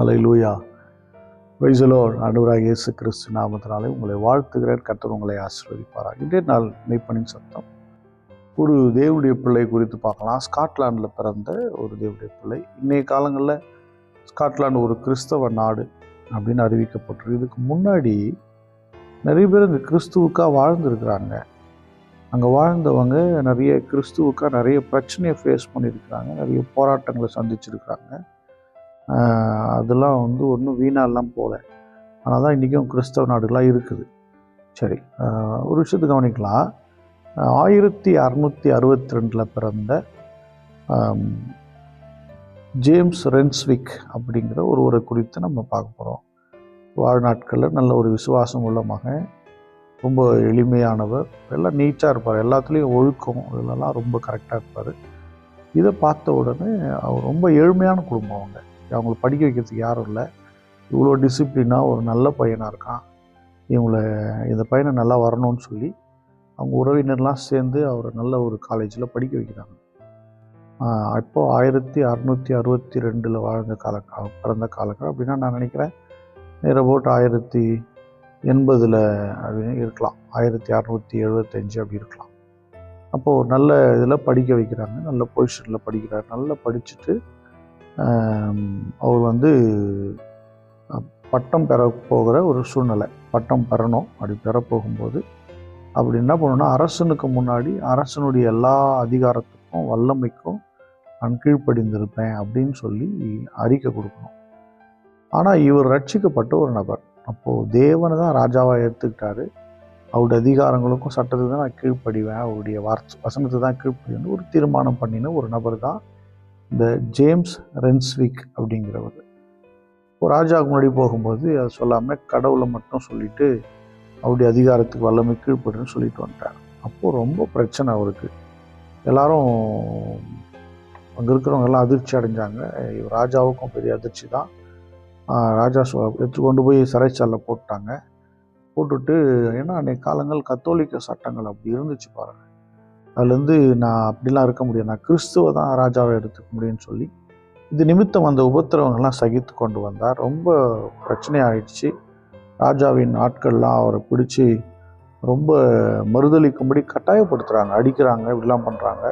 Hallelujah. Praise the Lord. ஆண்டவராகிய இயேசு கிறிஸ்து நாமத்தினாலே உங்களை வாழ்த்துகிறேன். கர்த்தர் உங்களை ஆசீர்வதிப்பாராக. இன்றைய நாள் மெய்ப்பனின் சத்தம். ஒரு தேவனுடைய பிள்ளை குறித்து பார்க்கலாம். ஸ்காட்லாண்டில் பிறந்த ஒரு தேவனுடைய பிள்ளை. இன்றைய காலங்களில் ஸ்காட்லாண்டு ஒரு கிறிஸ்தவ நாடு அப்படின்னு அறிவிக்கப்பட்டிருக்கு. இதுக்கு முன்னாடி நிறைய பேர் இந்த கிறிஸ்துவுக்காக வாழ்ந்துருக்கிறாங்க. அங்கே வாழ்ந்தவங்க நிறைய கிறிஸ்துவுக்காக நிறைய பிரச்சனையை ஃபேஸ் பண்ணியிருக்கிறாங்க, நிறைய போராட்டங்களை சந்திச்சிருக்கிறாங்க. அதெல்லாம் ஒன்றும் வீணாலாம் போகல. ஆனால் தான் இன்றைக்கும் கிறிஸ்தவ நாடுகளாக இருக்குது. சரி, ஒரு விஷயத்தை கவனிக்கலாம். 1662 பிறந்த ஜேம்ஸ் ரென்ஸ்விக் அப்படிங்கிற ஒருவரை குறித்து நம்ம பார்க்க போகிறோம். வாழ்நாட்களில் நல்ல ஒரு விசுவாசம் உள்ள மகன், ரொம்ப எளிமையானவர், எல்லாம் நீட்டாக இருப்பார், எல்லாத்துலேயும் ஒழுக்கம் இதெல்லாம் ரொம்ப கரெக்டாக இருப்பார். இதை பார்த்த உடனே அவர் ரொம்ப ஏழ்மையான குடும்பம். அவங்கள படிக்க வைக்கிறதுக்கு யாரும் இல்லை. இவ்வளோ டிசிப்ளினாக ஒரு நல்ல பையனாக இருக்கான், இந்த பையனை நல்லா வரணும்னு சொல்லி அவங்க உறவினர்லாம் சேர்ந்து அவரை நல்ல ஒரு காலேஜில் படிக்க வைக்கிறாங்க. அப்போது 1662 வாழ்ந்த பிறந்த காலங்கள் அப்படின்னா நான் நினைக்கிறேன் நேர போட்டு 1080 அப்படின்னு இருக்கலாம், 1675 அப்படி இருக்கலாம். அப்போது ஒரு நல்ல இதில் படிக்க வைக்கிறாங்க, நல்ல பொசிஷனில் படிக்கிறார். நல்லா படிச்சுட்டு அவர் பட்டம் பெற போகிற ஒரு சூழ்நிலை. பட்டம் பெறணும். அப்படி பெற போகும்போது அப்படி என்ன பண்ணணும்னா, அரசனுக்கு முன்னாடி அரசனுடைய எல்லா அதிகாரத்துக்கும் வல்லமைக்கும் நான் கீழ்ப்படிந்திருப்பேன் அப்படின்னு சொல்லி அறிக்கை கொடுக்கணும். ஆனால் இவர் ரட்சிக்கப்பட்ட ஒரு நபர். அப்போது தேவனை தான் ராஜாவாக எடுத்துக்கிட்டாரு. அவருடைய அதிகாரங்களுக்கும் சட்டத்துக்கு தான் நான் கீழ்ப்படிவேன், அவருடைய வசனத்தை தான் கீழ்ப்படிவேன் ஒரு தீர்மானம் பண்ணின ஒரு நபர் தான் இந்த ஜேம்ஸ் ரென்ஸ்விக் அப்படிங்கிறவர். இப்போ ராஜாவுக்கு முன்னாடி போகும்போது அதை சொல்லாமல் கடவுளை மட்டும் சொல்லிட்டு அவருடைய அதிகாரத்துக்கு வல்லமை கீழ்ப்படுன்னு சொல்லிட்டு வந்துட்டார். அப்போது ரொம்ப பிரச்சனை அவருக்கு. எல்லாரும் அங்கே இருக்கிறவங்க எல்லாம் அதிர்ச்சி அடைஞ்சாங்க. ராஜாவுக்கும் பெரிய அதிர்ச்சி தான். ராஜா எடுத்து கொண்டு போய் சிறைச்சாலையில் போட்டாங்க. போட்டுட்டு, ஏன்னா அன்றைய காலங்கள் கத்தோலிக்க சட்டங்கள் அப்படி இருந்துச்சு பாருங்கள். அதுலேருந்து நான் அப்படிலாம் இருக்க முடியும், நான் கிறிஸ்துவை தான் ராஜாவை எடுத்துக்க முடியும்னு சொல்லி இது நிமித்தம் அந்த உபத்திரவங்கள்லாம் சகித்து கொண்டு வந்தார். ரொம்ப பிரச்சனையாயிடுச்சு. ராஜாவின் ஆட்கள்லாம் அவரை பிடிச்சி ரொம்ப மறுதளிக்கும்படி கட்டாயப்படுத்துகிறாங்க, அடிக்கிறாங்க, இப்படிலாம் பண்ணுறாங்க.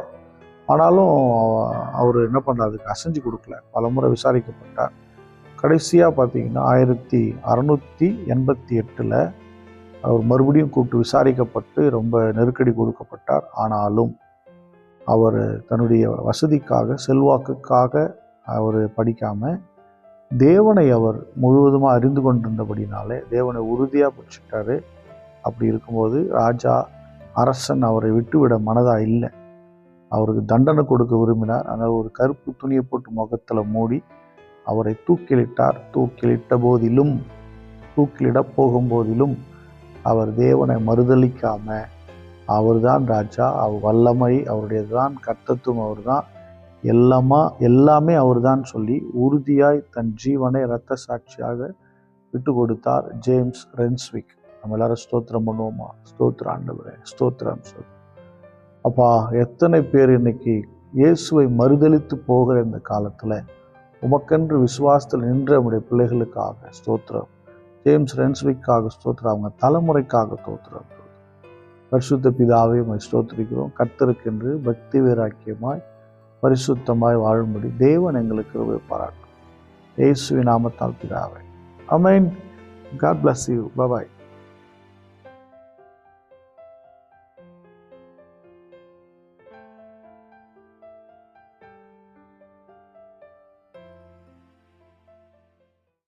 ஆனாலும் அவர் என்ன பண்ணுறாரு, அதுக்கு அசைஞ்சு கொடுக்கல. பல முறை விசாரிக்கப்பட்டார். கடைசியாக பார்த்தீங்கன்னா 1688 அவர் மறுபடியும் கூப்பிட்டு விசாரிக்கப்பட்டு ரொம்ப நெருக்கடி கொடுக்கப்பட்டார். ஆனாலும் அவர் தன்னுடைய வசதிக்காக, செல்வாக்குக்காக அவர் படிக்காமல் தேவனை அவர் முழுவதுமாக அறிந்து கொண்டிருந்தபடினாலே தேவனை உறுதியாக பிடிச்சிட்டாரு. அப்படி இருக்கும்போது அரசன் அவரை விட்டுவிட மனதாக இல்லை. அவருக்கு தண்டனை கொடுக்க விரும்பினார். ஆனால் ஒரு கருப்பு துணியை போட்டு முகத்தில் மூடி அவரை தூக்கிலிட்டார். தூக்கிலிட போகும்போதிலும் அவர் தேவனை மறுதளிக்காம, அவர் தான் ராஜா, அவர் வல்லமை அவருடையது தான், கர்த்தத்துவம் அவர் தான், எல்லாமே அவர் தான் சொல்லி உறுதியாய் தன் ஜீவனை இரத்த சாட்சியாக விட்டு கொடுத்தார் ஜேம்ஸ் ரென்ஸ்விக். நம்ம எல்லாரும் ஸ்தோத்திரம் பண்ணுவோமா? ஸ்தோத்திரம் ஆண்டவரே, ஸ்தோத்திரம். அப்பா, எத்தனை பேர் இன்னைக்கு இயேசுவை மறுதளித்து போகிற இந்த காலத்தில் உமக்கென்று விசுவாசத்தில் நின்ற நம்முடைய பிள்ளைகளுக்காக ஸ்தோத்திரம். ஜேம்ஸ் ரென்ஸ்விக்காக ஸ்தோத்திரம். அவங்க தலைமுறைக்காக ஸ்தோத்திரம். பரிசுத்த பிதாவை ஸ்தோத்திரிக்கிறோம். கர்த்தருக்கென்று பக்தி வைராக்கியமாய் பரிசுத்தமாய் வாழும்படி தேவன் எங்களுக்கு கிருபை பாராட்டும். இயேசுவின் நாமத்தால் பிதாவே, ஆமென். God bless you. Bye bye.